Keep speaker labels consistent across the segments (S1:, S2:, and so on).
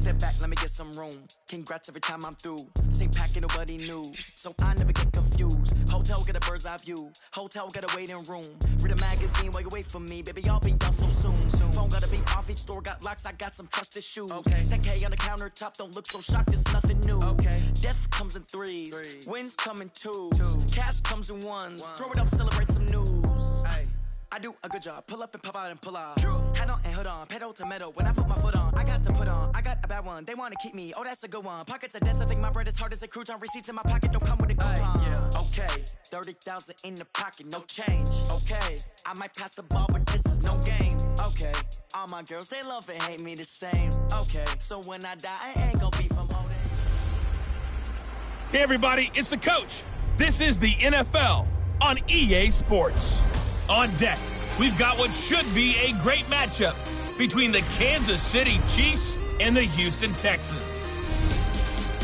S1: sit back, let me get some room. Congrats every time I'm through. Same packet, nobody knew, so I never get confused. Hotel, get a bird's eye view. Hotel, get a waiting room. Read a magazine while you wait for me, baby, I'll be done so soon. Phone gotta be off, each store got locks, I got some trusted shoes. 10K on the countertop, don't look so shocked, it's nothing new. Death comes in threes, wins come in twos. Cash comes in ones, throw it up, celebrate some news. I do a good job, pull up and pop out and pull out. Head on and hood on, pedal to metal. When I put my foot on, I got to put on. I got a bad one, they wanna keep me, oh that's a good one. Pockets are dense, I think my bread is hard as a crouton. Receipts in my pocket don't come with a coupon. Okay, 30,000 in the pocket, no change. Okay, I might pass the ball, but this is no game. Okay, all my girls, they love and hate me the same. Okay, so when I die, I ain't gonna be from old age.
S2: Hey everybody, it's the coach. This is the NFL on EA Sports. On deck, we've got what should be a great matchup between the Kansas City Chiefs and the Houston Texans.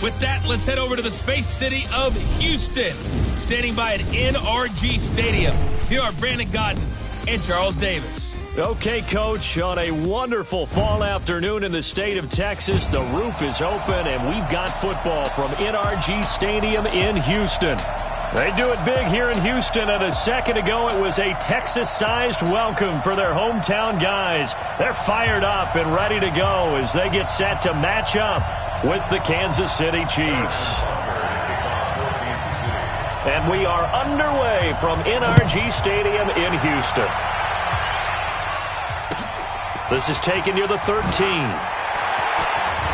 S2: With that, let's head over to the space city of Houston. Standing by at NRG Stadium, here are Brandon Godden and Charles Davis.
S3: Okay, Coach, on a wonderful fall afternoon in the state of Texas, the roof is open, and we've got football from NRG Stadium in Houston. They do it big here in Houston, and a second ago it was a Texas-sized welcome for their hometown guys. They're fired up and ready to go as they get set to match up with the Kansas City Chiefs. And we are underway from NRG Stadium in Houston. This is taken near the 13.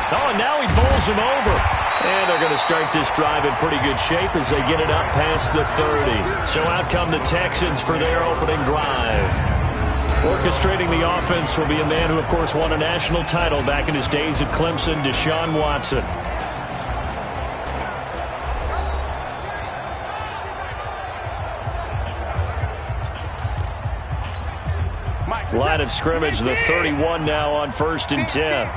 S3: Oh, and now he bowls him over. And they're going to start this drive in pretty good shape as they get it up past the 30. So out come the Texans for their opening drive. Orchestrating the offense will be a man who, of course, won a national title back in his days at Clemson, Deshaun Watson. Line of scrimmage, the 31 now on 1st and 10.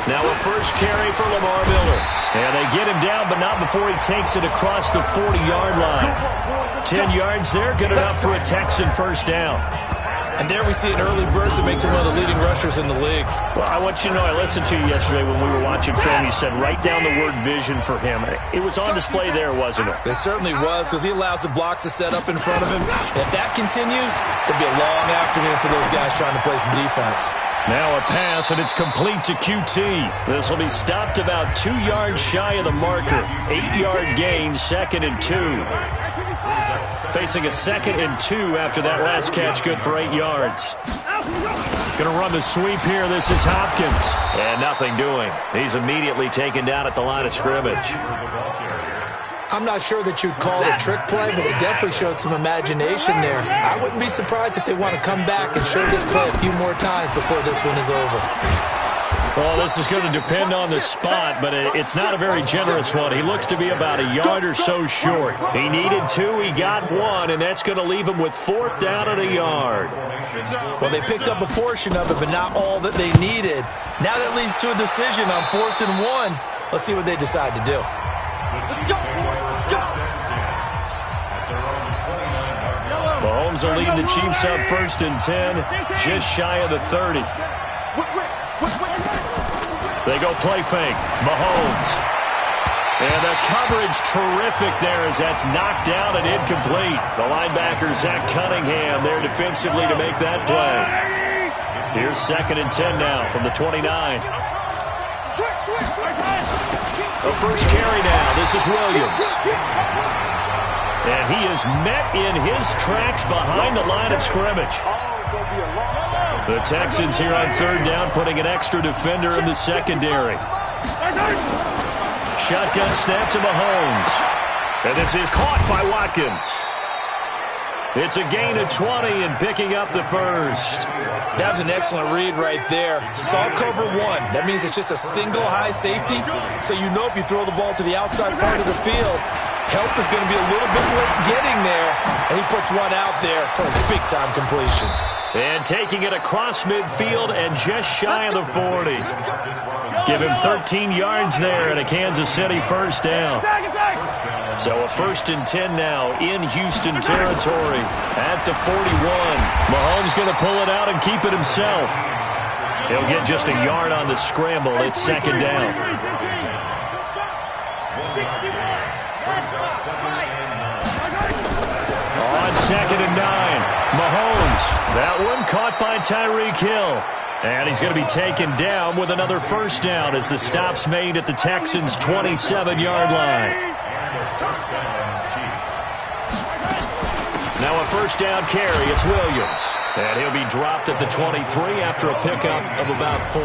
S3: Now a first carry for Lamar Miller. And they get him down, but not before he takes it across the 40-yard line. 10 yards there, good enough for a Texan first down.
S4: And there we see an early burst that makes him one of the leading rushers in the league.
S3: Well, I want you to know, I listened to you yesterday when we were watching film. You said write down the word vision for him. It was on display there, wasn't it?
S4: It certainly was, because he allows the blocks to set up in front of him. And if that continues, it'll be a long afternoon for those guys trying to play some defense.
S3: Now a pass, and it's complete to QT. This will be stopped about 2 yards shy of the marker. 8-yard gain, 2nd and 2. Facing a 2nd and 2 after that last catch, good for 8 yards. Going to run the sweep here. This is Hopkins. And nothing doing. He's immediately taken down at the line of scrimmage.
S4: I'm not sure that you'd call it a trick play, but it definitely showed some imagination there. I wouldn't be surprised if they want to come back and show this play a few more times before this one is over.
S3: Well, this is going to depend on the spot, but it's not a very generous one. He looks to be about a yard or so short. He needed 2, he got 1, and that's going to leave him with 4th down and a yard.
S4: Well, they picked up a portion of it, but not all that they needed. Now that leads to a decision on 4th and 1. Let's see what they decide to do.
S3: Mahomes will lead the Chiefs up 1st and 10, just shy of the 30. They go play fake. Mahomes. And the coverage terrific there as that's knocked down and incomplete. The linebacker, Zach Cunningham, there defensively to make that play. Here's 2nd and 10 now from the 29. The first carry now. This is Williams. And he is met in his tracks behind the line of scrimmage. The Texans here on 3rd down, putting an extra defender in the secondary. Shotgun snap to Mahomes. And this is caught by Watkins. It's a gain of 20 and picking up the first.
S4: That was an excellent read right there. Saw cover 1. That means it's just a single high safety. So you know if you throw the ball to the outside part of the field, help is going to be a little bit late getting there. And he puts one out there for a big-time completion.
S3: And taking it across midfield and just shy of the 40. Give him 13 yards there and a Kansas City first down. So a 1st and 10 now in Houston territory at the 41. Mahomes going to pull it out and keep it himself. He'll get just a yard on the scramble. It's 2nd down. On 2nd and 9, Mahomes. That one caught by Tyreek Hill. And he's going to be taken down with another 1st down as the stop's made at the Texans' 27-yard line. Now a 1st down carry. It's Williams. And he'll be dropped at the 23 after a pickup of about 4.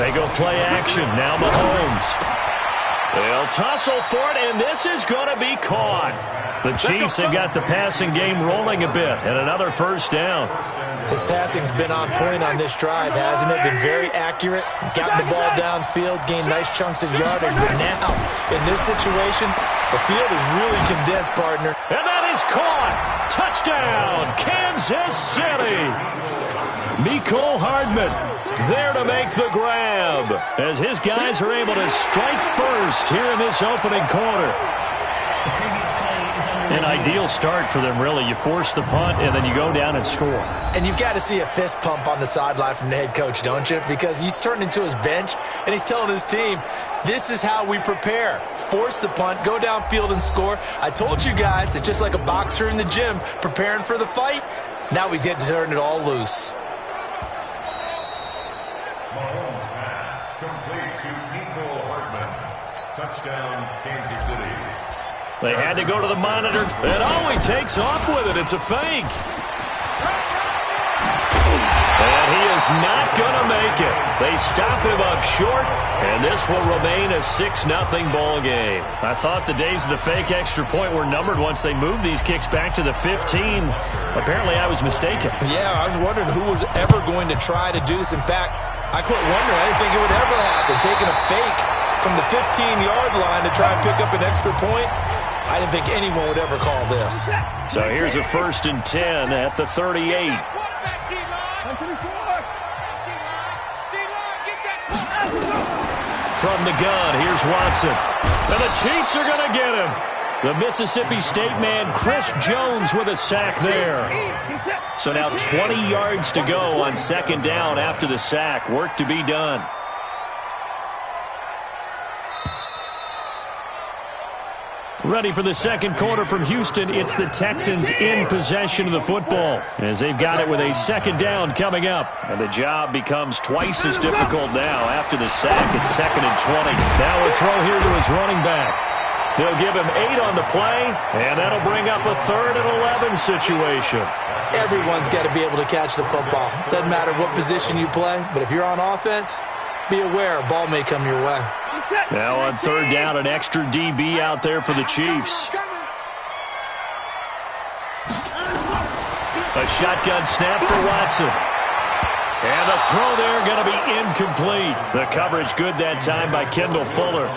S3: They go play action. Now Mahomes. They'll tussle for it, and this is going to be caught. The Chiefs have got the passing game rolling a bit, and another 1st down.
S4: His passing's been on point on this drive, hasn't it? Been very accurate, gotten the ball downfield, gained nice chunks of yardage. But now, in this situation, the field is really condensed, partner.
S3: And that is caught. Touchdown, Kansas City. Mecole Hardman there to make the grab as his guys are able to strike first here in this opening quarter. An ideal start for them, really. You force the punt, and then you go down and score.
S4: And you've got to see a fist pump on the sideline from the head coach, don't you? Because he's turned into his bench, and he's telling his team, this is how we prepare. Force the punt, go downfield and score. I told you guys, it's just like a boxer in the gym preparing for the fight. Now we get to turn it all loose.
S5: Mahomes pass complete to Mecole Hardman. Touchdown, Kansas City.
S3: They had to go to the monitor, and oh, he takes off with it. It's a fake. And he is not going to make it. They stop him up short, and this will remain a 6-0 ball game. I thought the days of the fake extra point were numbered once they moved these kicks back to the 15. Apparently, I was mistaken.
S4: Yeah, I was wondering who was ever going to try to do this. In fact, I quit wondering. I didn't think it would ever happen. Taking a fake from the 15-yard line to try and pick up an extra point. I didn't think anyone would ever call this.
S3: So here's a 1st and 10 at the 38. From the gun, here's Watson. And the Chiefs are going to get him. The Mississippi State man, Chris Jones, with a sack there. So now 20 yards to go on 2nd down after the sack. Work to be done. Ready for the 2nd quarter from Houston. It's the Texans in possession of the football as they've got it with a 2nd down coming up. And the job becomes twice as difficult now after the sack. It's 2nd and 20. Now a throw here to his running back. They'll give him 8 on the play, and that'll bring up a 3rd and 11 situation.
S4: Everyone's got to be able to catch the football. Doesn't matter what position you play, but if you're on offense, be aware a ball may come your way.
S3: Now on 3rd down, an extra DB out there for the Chiefs. A shotgun snap for Watson. And the throw there going to be incomplete. The coverage good that time by Kendall Fuller.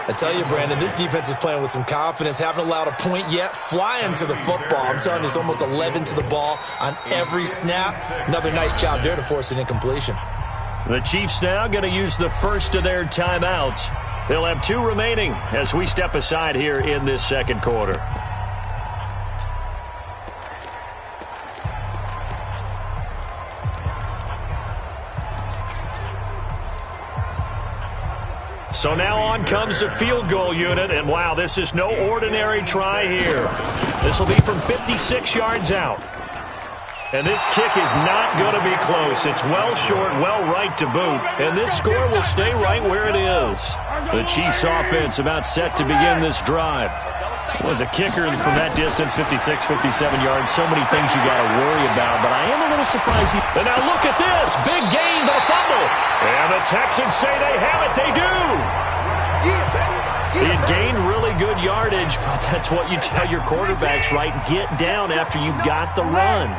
S4: I tell you, Brandon, this defense is playing with some confidence. Haven't allowed a point yet. Flying to the football. I'm telling you, it's almost 11 to the ball on every snap. Another nice job there to force an incompletion.
S3: The Chiefs now going to use the first of their timeouts. They'll have 2 remaining as we step aside here in this 2nd quarter. So now on comes the field goal unit, and wow, this is no ordinary try here. This will be from 56 yards out. And this kick is not going to be close. It's well short, well right to boot. And this score will stay right where it is. The Chiefs offense about set to begin this drive. Was a kicker from that distance, 56, 57 yards. So many things you got to worry about. But I am a little surprised. And now look at this. Big gain, but a fumble. And the Texans say they have it. They do. He had gained really good yardage, but that's what you tell your quarterbacks, right? Get down after you got the run.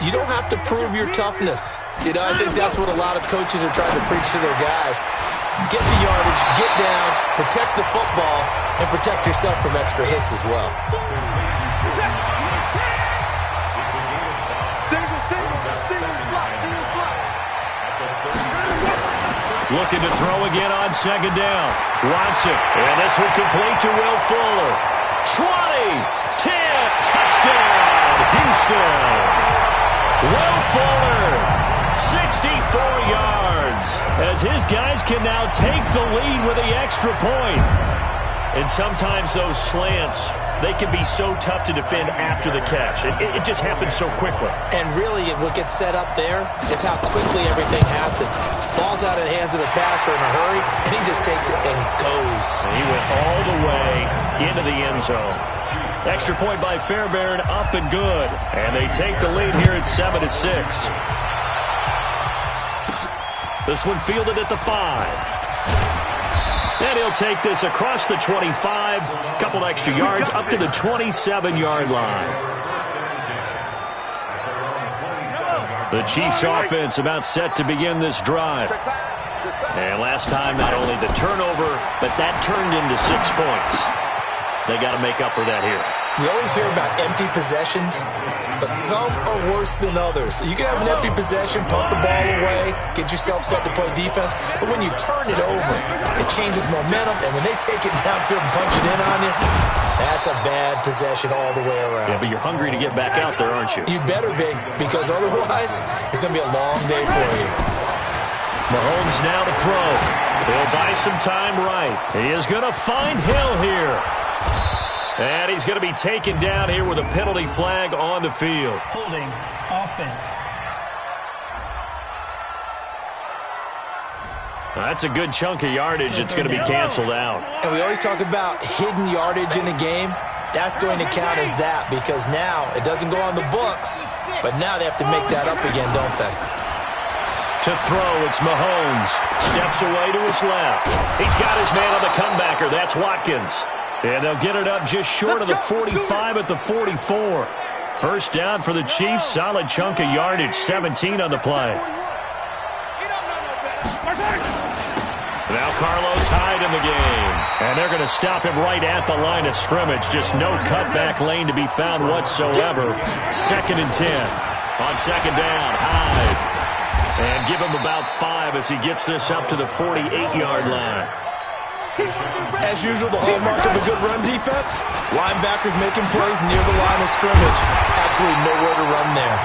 S4: You don't have to prove your toughness. You know, I think that's what a lot of coaches are trying to preach to their guys. Get the yardage, get down, protect the football, and protect yourself from extra hits as well.
S3: Looking to throw again on second down. Watson. And this will complete to Will Fuller. 20, 10, touchdown, Houston. Will Fuller, 64 yards, as his guys can now take the lead with the extra point. And sometimes those slants, they can be so tough to defend after the catch. It just happens so quickly.
S4: And really, what gets set up there is how quickly everything happens. Ball's out of the hands of the passer in a hurry, and he just takes it and goes.
S3: He went all the way into the end zone. Extra point by Fairbairn, up and good. And they take the lead here at 7-6. This one fielded at the 5. And he'll take this across the 25. Couple extra yards up to the 27-yard line. The Chiefs offense about set to begin this drive. And last time, not only the turnover, but that turned into 6 points. They got to make up for that here.
S4: We always hear about empty possessions, but some are worse than others. You can have an empty possession, pump the ball away, get yourself set to play defense, but when you turn it over, it changes momentum, and when they take it downfield and punch it in on you, that's a bad possession all the way around.
S3: Yeah, but you're hungry to get back out there, aren't you?
S4: You better be, because otherwise, it's going to be a long day for you.
S3: Mahomes now to throw. He'll buy some time right. He is going to find Hill here. And he's going to be taken down here with a penalty flag on the field.
S6: Holding offense.
S3: That's a good chunk of yardage. It's going to be canceled out.
S4: And we always talk about hidden yardage in a game. That's going to count as that, because now it doesn't go on the books, but now they have to make that up again, don't they?
S3: To throw, it's Mahomes. Steps away to his left. He's got his man on the comebacker. That's Watkins. And they'll get it up just short of the 45 at the 44. First down for the Chiefs. Solid chunk of yardage. 17 on the play. Now Carlos Hyde in the game. And they're going to stop him right at the line of scrimmage. Just no cutback lane to be found whatsoever. 2nd and 10. On second down, Hyde. And give him about 5 as he gets this up to the 48-yard line.
S4: As usual, the hallmark of a good run defense, linebackers making plays near the line of scrimmage. Absolutely nowhere to run there.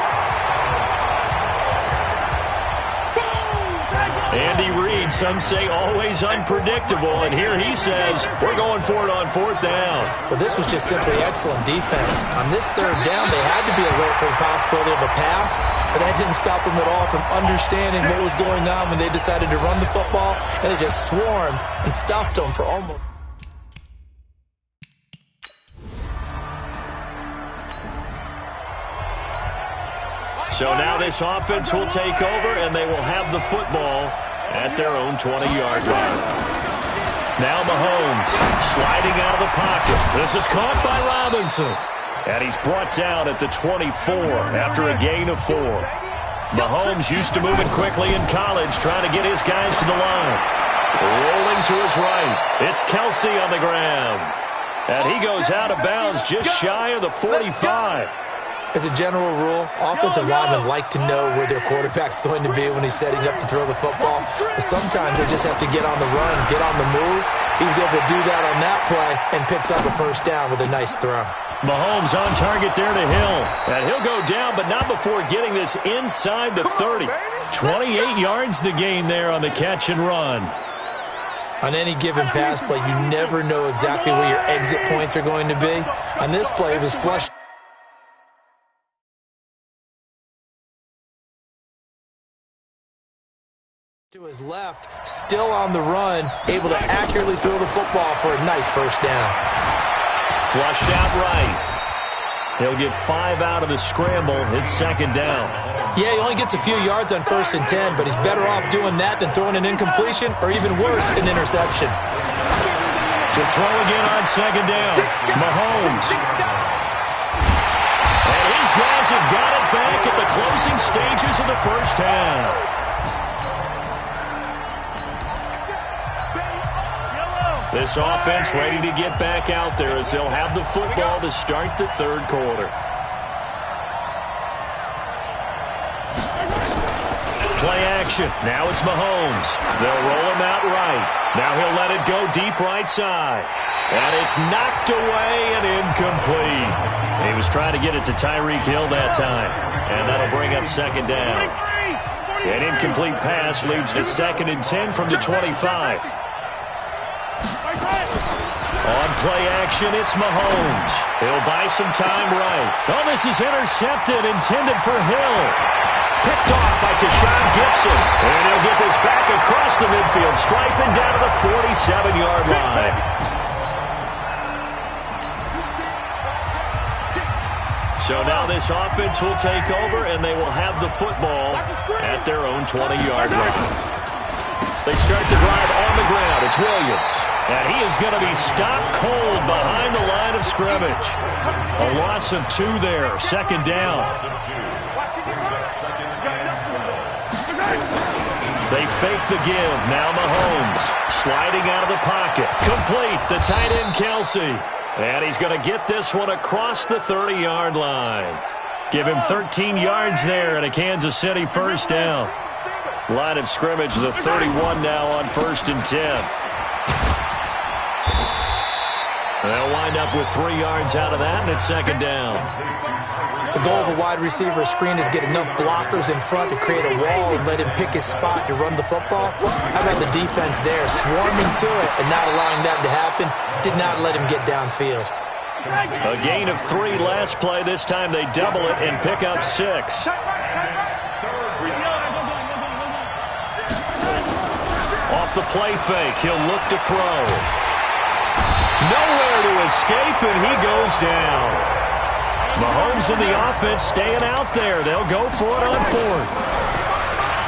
S3: Andy Reid, some say always unpredictable, and here he says, we're going for it on 4th down.
S4: But this was just simply excellent defense. On this 3rd down, they had to be alert for the possibility of a pass, but that didn't stop them at all from understanding what was going on when they decided to run the football, and they just swarmed and stuffed them for almost...
S3: So now this offense will take over, and they will have the football at their own 20-yard line. Now Mahomes sliding out of the pocket. This is caught by Robinson. And he's brought down at the 24 after a gain of 4. Mahomes used to moving quickly in college, trying to get his guys to the line. Rolling to his right. It's Kelsey on the ground. And he goes out of bounds just shy of the 45.
S4: As a general rule, offensive linemen like to know where their quarterback's going to be when he's setting up to throw the football. But sometimes they just have to get on the run, get on the move. He was able to do that on that play and picks up a first down with a nice throw.
S3: Mahomes on target there to Hill. And he'll go down, but not before getting this inside the 30. 28 yards the gain there on the catch and run.
S4: On any given pass play, you never know exactly where your exit points are going to be. On this play, it was flushed to his left, still on the run, able to accurately throw the football for a nice first down.
S3: Flushed out right. He'll get 5 out of the scramble. It's 2nd down.
S4: Yeah, he only gets a few yards on 1st and 10, but he's better off doing that than throwing an incompletion or even worse, an interception.
S3: To throw again on 2nd down. Mahomes. And his guys have got it back at the closing stages of the first half. This offense ready to get back out there as they'll have the football to start the 3rd quarter. play action. Now it's Mahomes. They'll roll him out right. Now he'll let it go deep right side. And it's knocked away and incomplete. He was trying to get it to Tyreek Hill that time. And that'll bring up second down. An incomplete pass leads to 2nd and 10 from the 25. On play action, it's Mahomes. He'll buy some time right. Oh, this is intercepted, intended for Hill. Picked off by Tashawn Gibson. And he'll get this back across the midfield stripe and down to the 47-yard line. So now this offense will take over, and they will have the football at their own 20-yard line. They start the drive on the ground. It's Williams. And he is going to be stopped cold behind the line of scrimmage. A loss of 2 there. 2nd down. They fake the give. Now Mahomes sliding out of the pocket. Complete. The tight end, Kelsey. And he's going to get this one across the 30-yard line. Give him 13 yards there and a Kansas City first down. Line of scrimmage, the 31 now on 1st and 10. They'll wind up with 3 yards out of that, and it's 2nd down.
S4: The goal of a wide receiver screen is get enough blockers in front to create a wall and let him pick his spot to run the football. How about the defense there, swarming to it and not allowing that to happen? Did not let him get downfield.
S3: A gain of 3 last play. This time they double it and pick up 6. Off the play fake, he'll look to throw. Nowhere to escape, and he goes down. Mahomes and the offense staying out there. They'll go for it on 4th.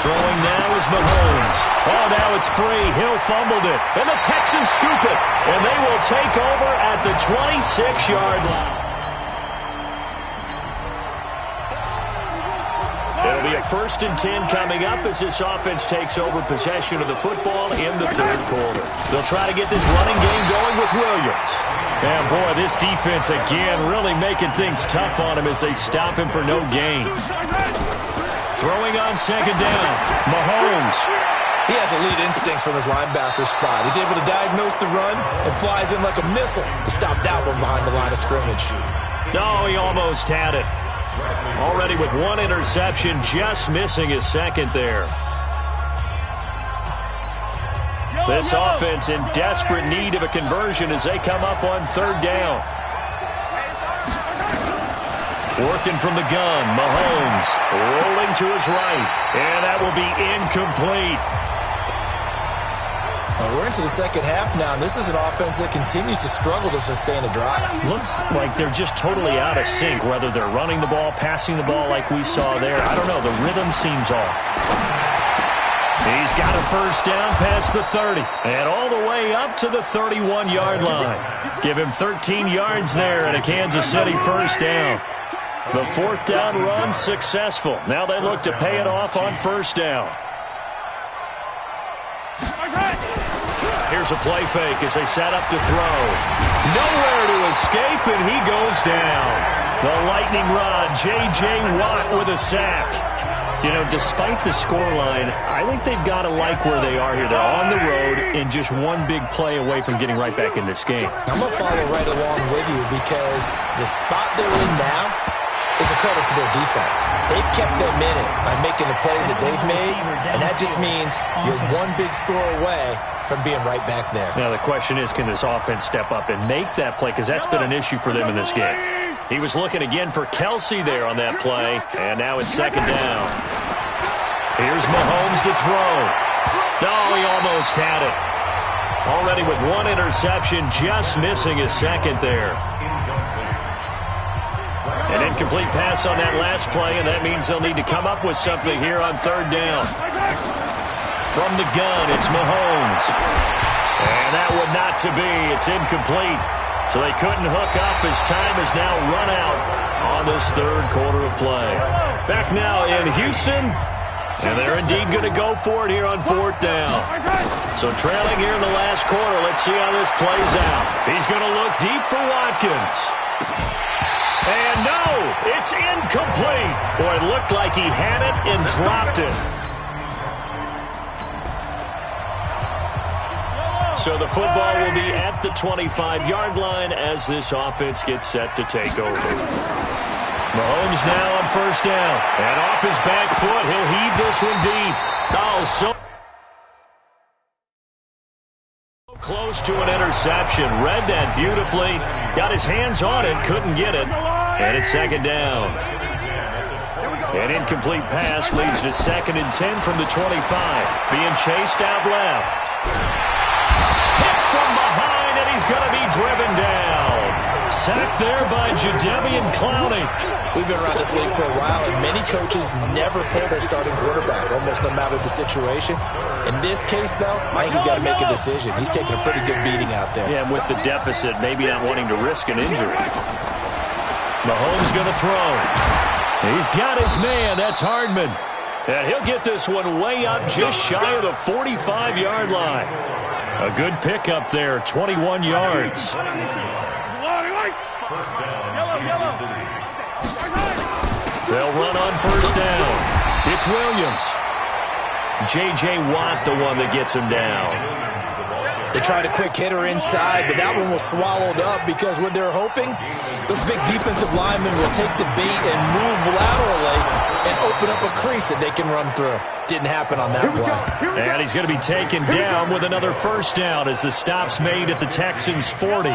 S3: Throwing now is Mahomes. Oh, now it's free. Hill fumbled it. And the Texans scoop it. And they will take over at the 26-yard line. It'll be a 1st and 10 coming up as this offense takes over possession of the football in the 3rd quarter. They'll try to get this running game going with Williams. And boy, this defense again really making things tough on him as they stop him for no gain. Throwing on 2nd down, Mahomes.
S4: He has elite instincts from his linebacker spot. He's able to diagnose the run and flies in like a missile to stop that one behind the line of scrimmage.
S3: No, he almost had it. Already with 1 interception, just missing his 2nd there. This offense in desperate need of a conversion as they come up on 3rd down. Working from the gun, Mahomes rolling to his right, and that will be incomplete.
S4: We're into the 2nd half now, and this is an offense that continues to struggle to sustain a drive.
S3: Looks like they're just totally out of sync, whether they're running the ball, passing the ball like we saw there. I don't know, the rhythm seems off. He's got a first down past the 30, and all the way up to the 31-yard line. Give him 13 yards there and a Kansas City first down. The 4th down run successful. Now they look to pay it off on 1st down. Here's a play fake as they set up to throw. Nowhere to escape, and he goes down. The lightning rod, J.J. Watt with a sack. You know, despite the scoreline, I think they've got to like where they are here. They're on the road and just one big play away from getting right back in this game.
S4: I'm going to follow right along with you because the spot they're in now is a credit to their defense. They've kept them in it by making the plays that they've made, and that just means you're one big score away from being right back there.
S3: Now the question is, can this offense step up and make that play? Because that's been an issue for them in this game. He was looking again for Kelsey there on that play, and now it's 2nd down. Here's Mahomes to throw. No, he almost had it. Already with 1 interception, just missing his 2nd there. An incomplete pass on that last play, and that means they'll need to come up with something here on 3rd down. From the gun, it's Mahomes. And that one not to be. It's incomplete. So they couldn't hook up as time has now run out on this 3rd quarter of play. Back now in Houston, and they're indeed going to go for it here on 4th down. So trailing here in the last quarter, let's see how this plays out. He's going to look deep for Watkins. And no, it's incomplete. Boy, it looked like he had it and dropped it. So the football will be at the 25-yard line as this offense gets set to take over. Mahomes now on first down. And off his back foot, he'll heave this one deep. Oh, so close to an interception. Read that beautifully. Got his hands on it, couldn't get it. And it's second down. An incomplete pass leads to 2nd and 10 from the 25. Being chased out left. Hit from behind, and he's going to be driven down. Sacked there by Jadeveon Clowney.
S4: We've been around this league for a while, and many coaches never pull their starting quarterback, almost no matter the situation. In this case, though, I think he's got to make a decision. He's taking a pretty good beating out there.
S3: Yeah, and with the deficit, maybe not wanting to risk an injury. Mahomes going to throw. He's got his man. That's Hardman. And he'll get this one way up just shy of the 45-yard line. A good pickup there, 21 yards. They'll run on first down. It's Williams. J.J. Watt, the one that gets him down.
S4: They tried a quick hitter inside, but that one was swallowed up because what they're hoping, those big defensive linemen will take the bait and move laterally and open up a crease that they can run through. Didn't happen on that play.
S3: And he's going to be taken down with another first down as the stop's made at the Texans' 40.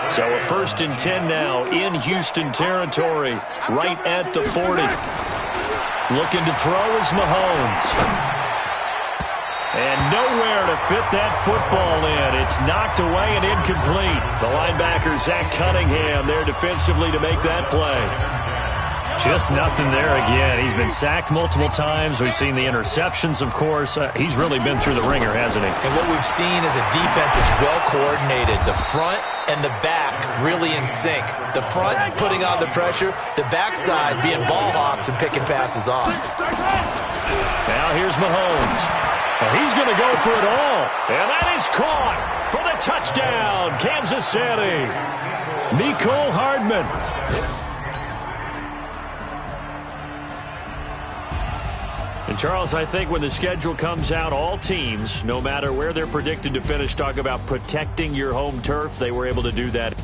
S3: So a 1st and 10 now in Houston territory, right at the 40. Looking to throw is Mahomes. And nowhere to fit that football in. It's knocked away and incomplete. The linebacker, Zach Cunningham, there defensively to make that play. Just nothing there again. He's been sacked multiple times. We've seen the interceptions, of course. He's really been through the ringer, hasn't he?
S4: And what we've seen is a defense is well coordinated. The front and the back really in sync. The front putting on the pressure. The backside being ball hawks and picking passes off.
S3: Now here's Mahomes. He's going to go for it all. And that is caught for the touchdown, Kansas City. Mecole Hardman. And, Charles, I think when the schedule comes out, all teams, no matter where they're predicted to finish, talk about protecting your home turf. They were able to do that.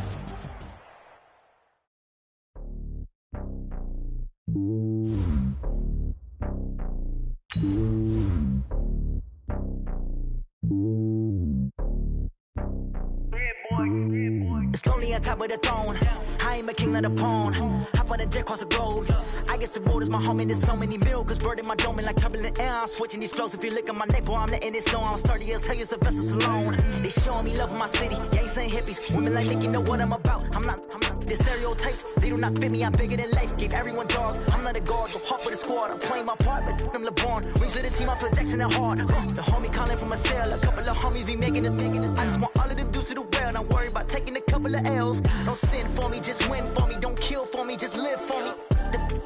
S1: It's lonely on top of the throne. I ain't a king of the pawn. Hop on a jet across the road. I guess the road is my home and there's so many milk. Bird in my dome and like turbulent air. I'm switching these flows. If you look at my neck, boy, I'm letting it slow. I'm sturdy as hell, it's a vessel alone. They showing me love in my city. Gangs and hippies. Women like Nick, you know what I'm about. I'm not the stereotypes. They do not fit me. I'm bigger than life. Give everyone jobs. I'm not a guard. Go hard for the squad. I'm playing my part, but I'm LeBron. Rings of the team, I feel Jackson and hard. The homie calling from a cell. A couple of homies be making it. I just want all of them dudes to the well. Not worry about taking a couple of L's. Don't sin for me, just win for me. Don't kill for me, just live for me.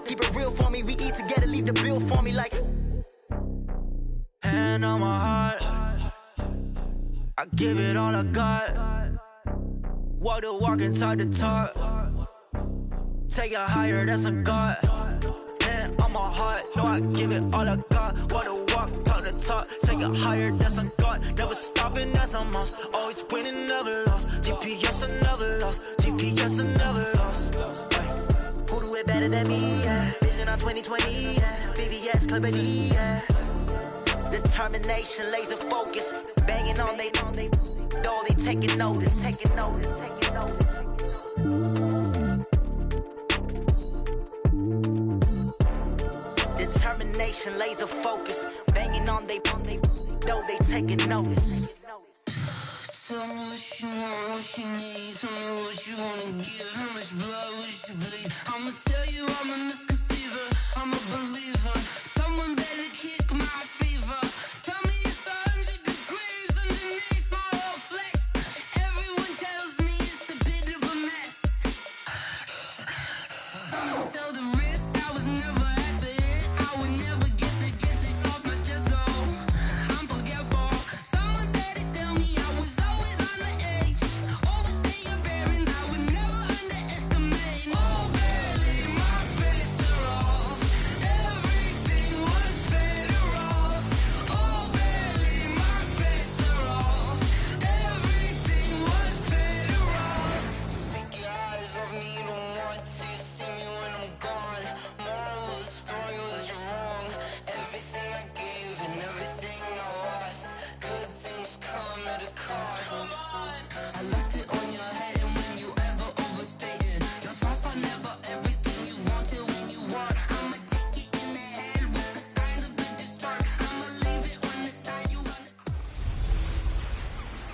S1: Keep it real for me. We eat together, leave the bill for me like. Hand on my heart, I give it all I got. Walk the walk and talk the talk. Take it higher, that's a God. Hand on my heart, no, I give it all I got. Walk the walk, talk the talk. Take it higher, that's a God. Never stopping, that's a must. Always winning, never lost. GPS, I never lost. GPS, I never lost. Who do it better than me? Yeah. Vision on 2020. Yeah. VVS, Clarity. Yeah. Determination, laser focus. Banging on they know they taking notice. Taking notice. Taking notice. Determination, laser focus. Banging on they know they taking notice.
S7: Tell me what you want, what you need. Tell me what you wanna give. How much blood would you bleed? I'ma tell you I'm a misconceiver. I'm a believer. Someone better kick my fever. Tell me it's 100 degrees underneath my whole flesh. Everyone tells me it's a bit of a mess. I'ma tell the risk I was never at the end. I would never get it off my chest. Oh, I'm forgetful. Someone better tell me I was always on the edge. Overstay your bearings, I would never underestimate. Oh, barely, my brakes are off. Every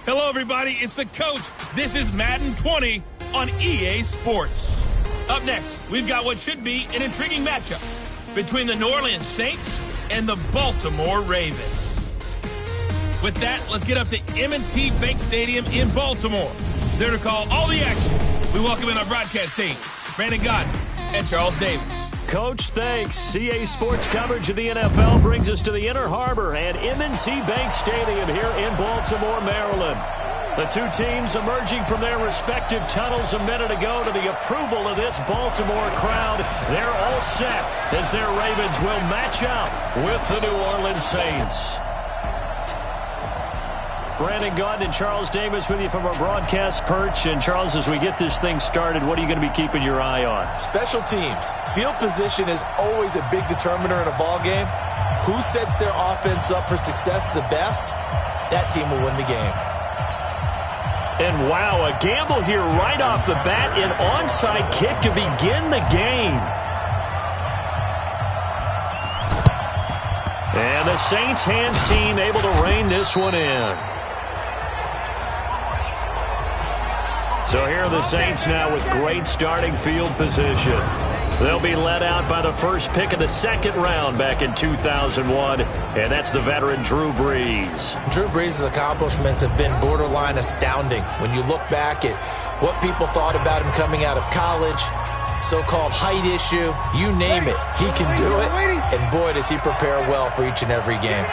S2: Hello, everybody. It's the coach. This is Madden 20 on EA Sports. Up next, we've got what should be an intriguing matchup between the New Orleans Saints and the Baltimore Ravens. With that, let's get up to M&T Bank Stadium in Baltimore. There to call all the action, we welcome in our broadcast team, Brandon Gaudin and Charles Davis.
S3: Coach, thanks. CA Sports coverage of the NFL brings us to the Inner Harbor and M&T Bank Stadium here in Baltimore, Maryland. The two teams emerging from their respective tunnels a minute ago to the approval of this Baltimore crowd. They're all set as their Ravens will match up with the New Orleans Saints. Brandon Gaudin and Charles Davis with you from our broadcast perch. And, Charles, as we get this thing started, what are you going to be keeping your eye on?
S4: Special teams. Field position is always a big determiner in a ball game. Who sets their offense up for success the best, that team will win the game.
S3: And, wow, a gamble here right off the bat. An onside kick to begin the game. And the Saints hands team able to rein this one in. So here are the Saints now with great starting field position. They'll be led out by the first pick of the second round back in 2001, and that's the veteran Drew Brees.
S4: Drew Brees' accomplishments have been borderline astounding when you look back at what people thought about him coming out of college, so-called height issue, you name it. He can do it, and boy, does he prepare well for each and every game.